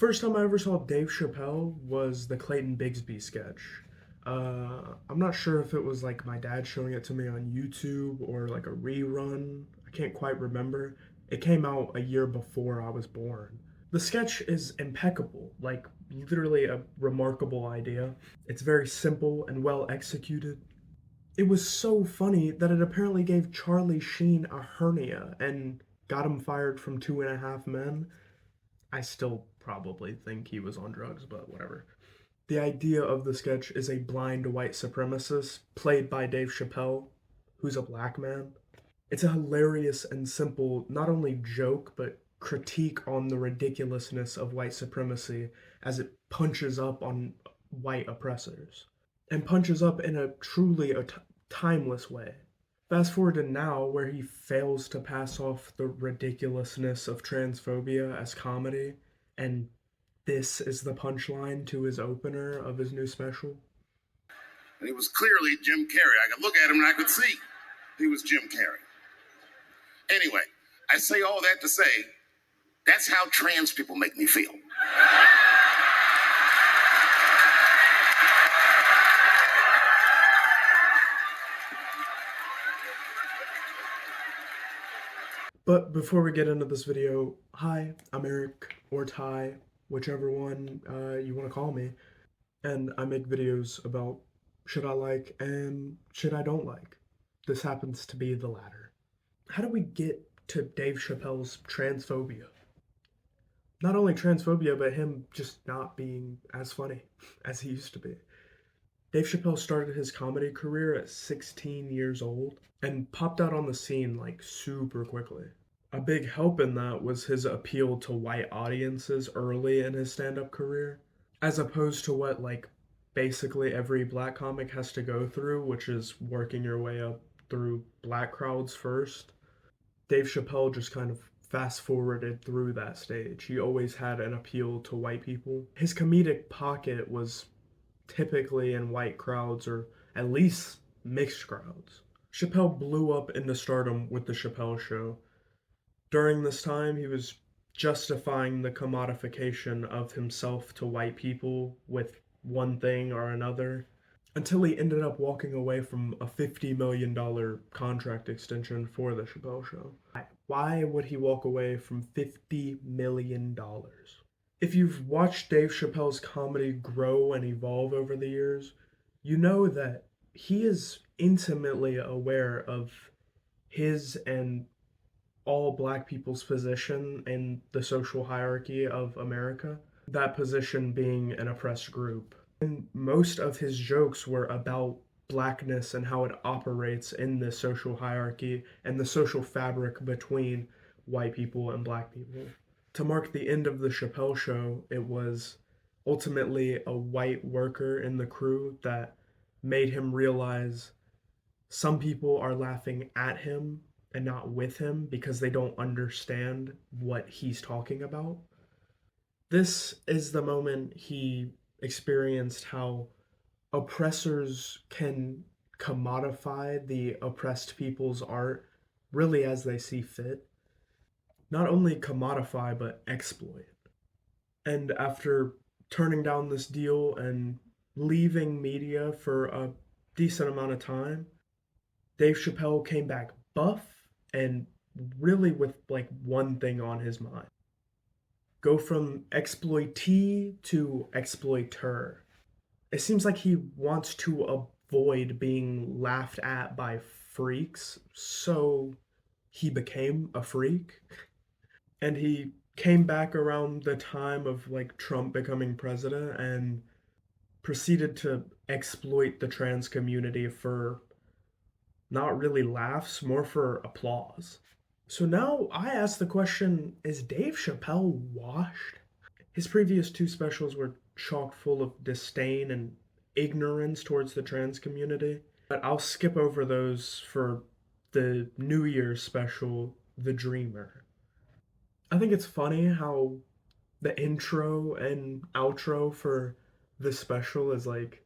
First time I ever saw Dave Chapelle was the Clayton Bigsby sketch. I'm not sure if it was like my dad showing it to me on YouTube or like a rerun. I can't quite remember. It came out a year before I was born. The sketch is impeccable, like literally a remarkable idea. It's very simple and well executed. It was so funny that it apparently gave Charlie Sheen a hernia and got him fired from Two and a Half Men. I still probably think he was on drugs, but whatever. The idea of the sketch is a blind white supremacist, played by Dave Chapelle, who's a black man. It's a hilarious and simple, not only joke, but critique on the ridiculousness of white supremacy as it punches up on white oppressors. And punches up in a truly timeless way. Fast forward to now, where he fails to pass off the ridiculousness of transphobia as comedy, and this is the punchline to his opener of his new special. And he was clearly Jim Carrey. I could look at him and I could see he was Jim Carrey. Anyway, I say all that to say, that's how trans people make me feel. But before we get into this video, hi, I'm Eric, or Ty, whichever one you want to call me, and I make videos about shit I like and shit I don't like. This happens to be the latter. How do we get to Dave Chappelle's transphobia? Not only transphobia, but him just not being as funny as he used to be. Dave Chappelle started his comedy career at 16 years old and popped out on the scene like super quickly. A big help in that was his appeal to white audiences early in his stand-up career, as opposed to what like basically every black comic has to go through, which is working your way up through black crowds first. Dave Chappelle just kind of fast-forwarded through that stage. He always had an appeal to white people. His comedic pocket was typically in white crowds, or at least mixed crowds. Chappelle blew up into stardom with The Chappelle Show. During this time, he was justifying the commodification of himself to white people with one thing or another, until he ended up walking away from a $50 million contract extension for The Chappelle Show. Why would he walk away from $50 million? If you've watched Dave Chappelle's comedy grow and evolve over the years, you know that he is intimately aware of his and all black people's position in the social hierarchy of America, that position being an oppressed group. And most of his jokes were about blackness and how it operates in this social hierarchy and the social fabric between white people and black people. To mark the end of the Chappelle Show, it was ultimately a white worker in the crew that made him realize some people are laughing at him and not with him because they don't understand what he's talking about. This is the moment he experienced how oppressors can commodify the oppressed people's art really as they see fit. Not only commodify, but exploit. And after turning down this deal and leaving media for a decent amount of time, Dave Chappelle came back buff and really with like one thing on his mind. Go from exploitee to exploiter. It seems like he wants to avoid being laughed at by freaks, so he became a freak. And he came back around the time of like Trump becoming president and proceeded to exploit the trans community for not really laughs, more for applause. So now I ask the question, is Dave Chappelle washed? His previous two specials were chock full of disdain and ignorance towards the trans community, but I'll skip over those for the New Year's special, The Dreamer. I think it's funny how the intro and outro for this special is like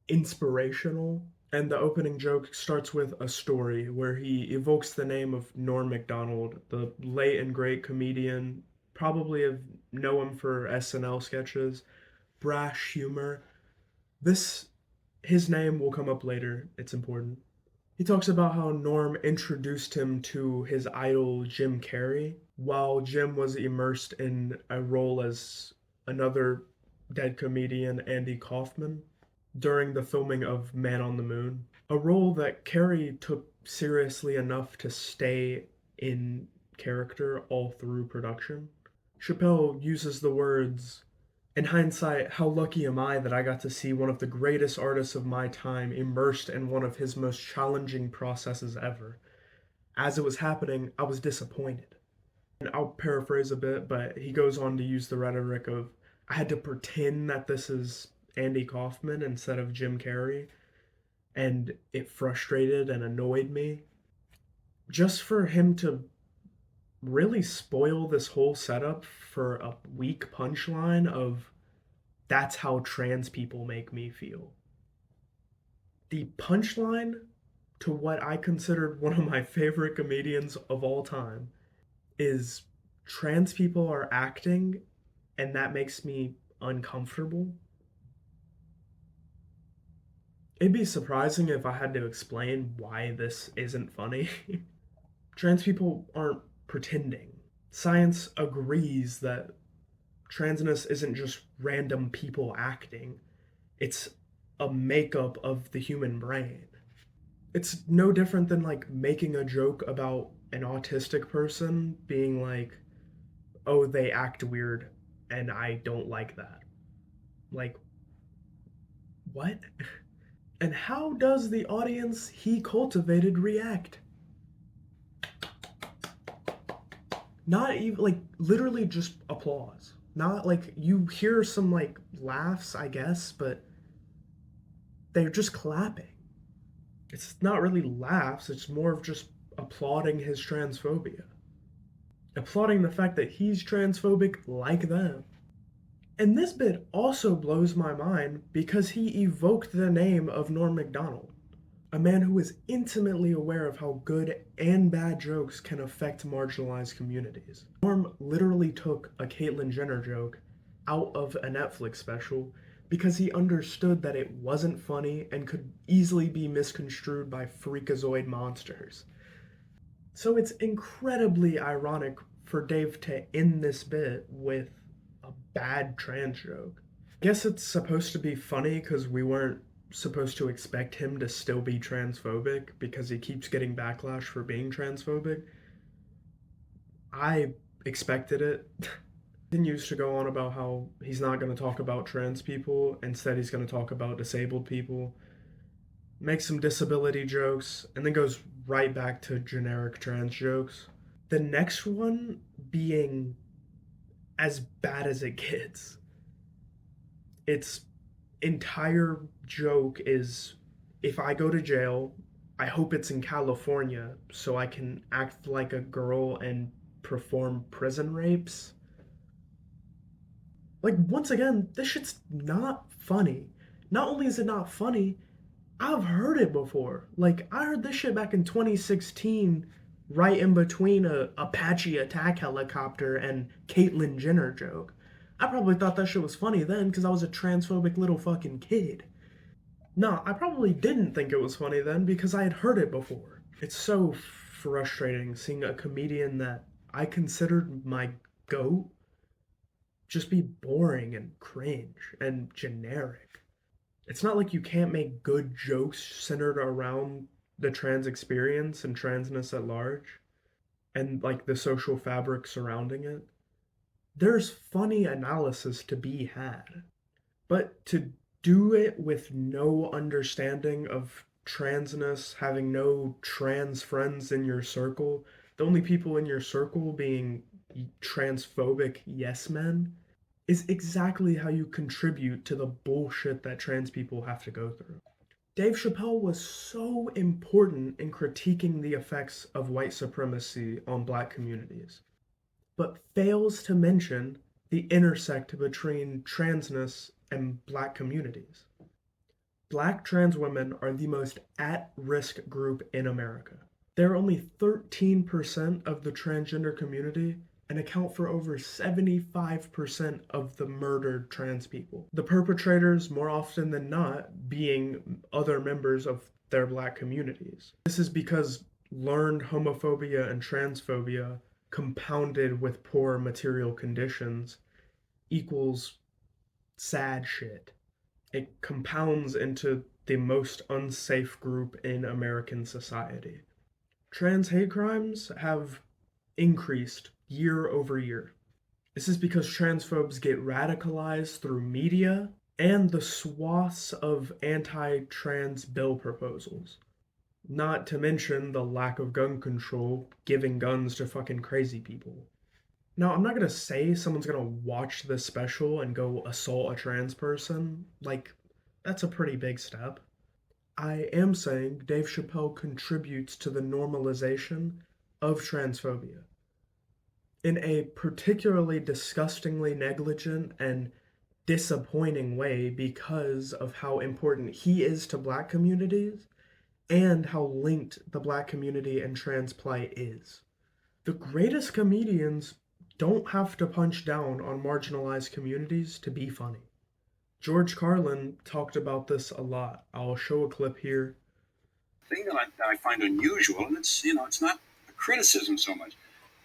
inspirational. And the opening joke starts with a story where he evokes the name of Norm Macdonald, the late and great comedian probably have know him for SNL sketches, brash humor. This his name will come up later. It's important. He talks about how Norm introduced him to his idol Jim Carrey while Jim was immersed in a role as another dead comedian, Andy Kaufman, during the filming of Man on the Moon, a role that Carrey took seriously enough to stay in character all through production. Chappelle uses the words, "In hindsight, how lucky am I that I got to see one of the greatest artists of my time immersed in one of his most challenging processes ever. As it was happening, I was disappointed." And I'll paraphrase a bit, but he goes on to use the rhetoric of, "I had to pretend that this is Andy Kaufman instead of Jim Carrey, and it frustrated and annoyed me." Just for him to really spoil this whole setup for a weak punchline of, "That's how trans people make me feel." The punchline to what I considered one of my favorite comedians of all time is, "Trans people are acting and that makes me uncomfortable." It'd be surprising if I had to explain why this isn't funny. Trans people aren't pretending. Science agrees that transness isn't just random people acting, it's a makeup of the human brain. It's no different than like making a joke about an autistic person being like, "Oh, they act weird and I don't like that." Like, what? And how does the audience he cultivated react? Not even like literally just applause. Not like you hear some like laughs, I guess, but they're just clapping. It's not really laughs, it's more of just applauding his transphobia. Applauding the fact that he's transphobic like them. And this bit also blows my mind because he evoked the name of Norm Macdonald, a man who is intimately aware of how good and bad jokes can affect marginalized communities. Norm literally took a Caitlyn Jenner joke out of a Netflix special because he understood that it wasn't funny and could easily be misconstrued by freakazoid monsters. So it's incredibly ironic for Dave to end this bit with a bad trans joke. I guess it's supposed to be funny because we weren't supposed to expect him to still be transphobic because he keeps getting backlash for being transphobic. I expected it. Continues to go on about how he's not going to talk about trans people, instead he's going to talk about disabled people, makes some disability jokes, and then goes right back to generic trans jokes. The next one being as bad as it gets. Its entire joke is, if I go to jail, I hope it's in California so I can act like a girl and perform prison rapes. Like, once again, this shit's not funny. Not only is it not funny, I've heard it before. Like, I heard this shit back in 2016, right in between a Apache attack helicopter and Caitlyn Jenner joke. I probably thought that shit was funny then because I was a transphobic little fucking kid. No, I probably didn't think it was funny then because I had heard it before. It's so frustrating seeing a comedian that I considered my goat just be boring and cringe and generic. It's not like you can't make good jokes centered around the trans experience and transness at large and like the social fabric surrounding it. There's funny analysis to be had. But to do it with no understanding of transness, having no trans friends in your circle, the only people in your circle being transphobic yes men, is exactly how you contribute to the bullshit that trans people have to go through. Dave Chapelle was so important in critiquing the effects of white supremacy on black communities, but fails to mention the intersect between transness and black communities. Black trans women are the most at-risk group in America. They're only 13% of the transgender community, and account for over 75% of the murdered trans people. The perpetrators, more often than not, being other members of their Black communities. This is because learned homophobia and transphobia compounded with poor material conditions equals sad shit. It compounds into the most unsafe group in American society. Trans hate crimes have increased year over year. This is because transphobes get radicalized through media and the swaths of anti-trans bill proposals. Not to mention the lack of gun control, giving guns to fucking crazy people. Now, I'm not gonna say someone's gonna watch this special and go assault a trans person. Like, that's a pretty big step. I am saying Dave Chapelle contributes to the normalization of transphobia in a particularly disgustingly negligent and disappointing way because of how important he is to Black communities and how linked the Black community and trans plight is. The greatest comedians don't have to punch down on marginalized communities to be funny. George Carlin talked about this a lot. I'll show a clip here. The thing that I find unusual, and it's not a criticism so much,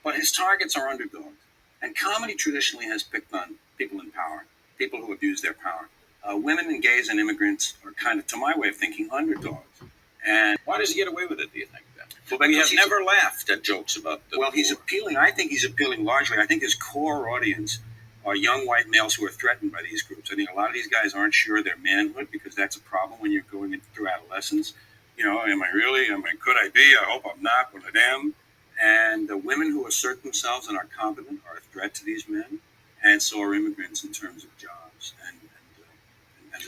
but his targets are underdogs. And comedy traditionally has picked on people in power, people who abuse their power. Women and gays and immigrants are kind of, to my way of thinking, underdogs. And why does he get away with it, do you think, then? well, We have never laughed at jokes about the well, he's poor. appealing. I think he's appealing largely. I think his core audience are young white males who are threatened by these groups. I think a lot of these guys aren't sure of their manhood because that's a problem when you're going through adolescence. Am I really? Could I be? I hope I'm not one of them. And the women who assert themselves and are competent are a threat to these men, and so are immigrants in terms of jobs. And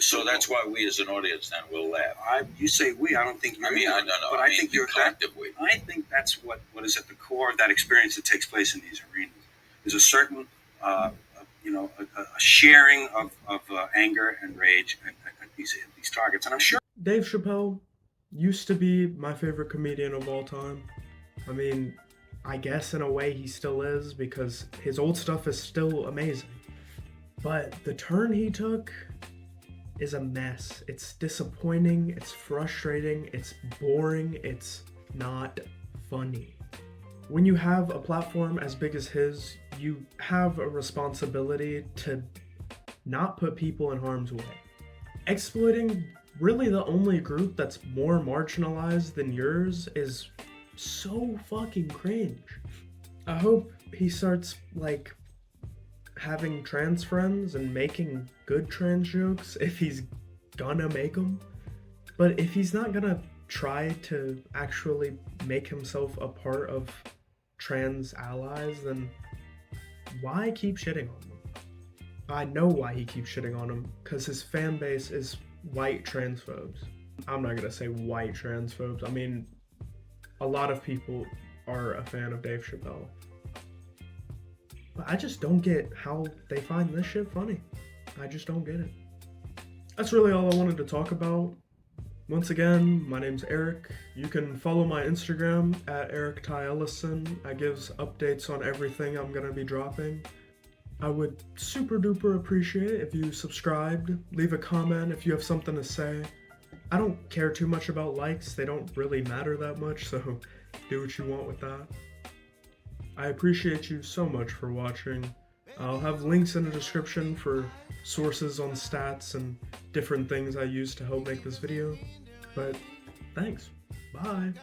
So that's why we as an audience then will laugh. You say we. I don't think you're. I don't know. But I think you're collective we. I think that's what is at the core of that experience that takes place in these arenas. There's a certain, a sharing of anger and rage at these targets. And I'm sure Dave Chapelle used to be my favorite comedian of all time. I mean, I guess in a way he still is because his old stuff is still amazing. But the turn he took is a mess. It's disappointing, it's frustrating, it's boring, it's not funny. When you have a platform as big as his, you have a responsibility to not put people in harm's way. Exploiting really the only group that's more marginalized than yours is so fucking cringe. I hope he starts, having trans friends and making good trans jokes if he's gonna make them. But if he's not gonna try to actually make himself a part of trans allies, then why keep shitting on them? I know why he keeps shitting on them, because his fan base is white transphobes. I'm not gonna say white transphobes. I mean, a lot of people are a fan of Dave Chapelle. But I just don't get how they find this shit funny. I just don't get it. That's really all I wanted to talk about. Once again, my name's Eric. You can follow my Instagram at Eric Ty Ellison. I gives updates on everything I'm gonna be dropping. I would super duper appreciate it if you subscribed, leave a comment if you have something to say. I don't care too much about likes, they don't really matter that much, so do what you want with that. I appreciate you so much for watching. I'll have links in the description for sources on stats and different things I use to help make this video. But thanks. Bye.